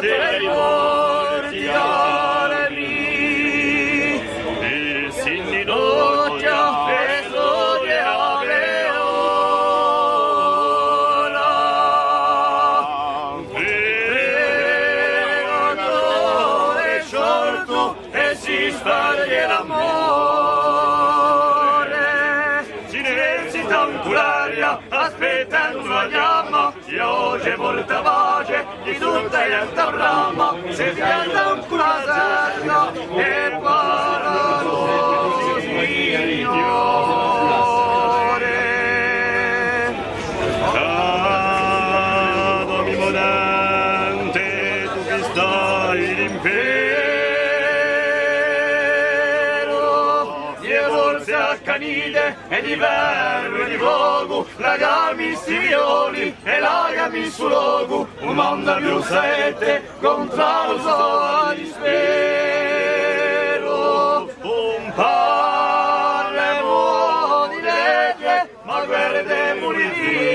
tra i morti dormi, il sin notte e storie aureola, pregatore sciolto e si spaglie l'amore, cinesi tancularia aspettando la chiama, io c'è molta pace di tutta la brama, se pianta un culasella e paralo signore. Adami monante, tu che stai l'impero, Die forze accanite e di verbo e di fuoco, lagami stivioli e lagami su logo, un mondo più sette contro lo so di spero, un parlemo di legge, ma guerde muliti,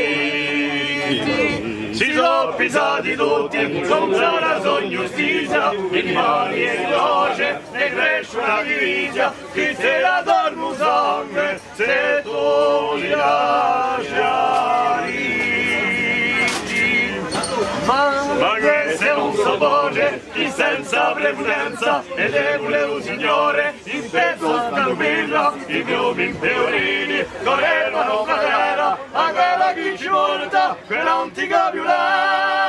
si sono pisati tutti contro la sua giustizia, i mali e croce e cresce una divisa, chi te la dormo sangue se tu li lasciari. Ma questo è un sapore di senza prepotenza e debole un signore in pezzo a birra, i fiumi impeorini correvano fra terra a quella che ci porta quell'antica violenza.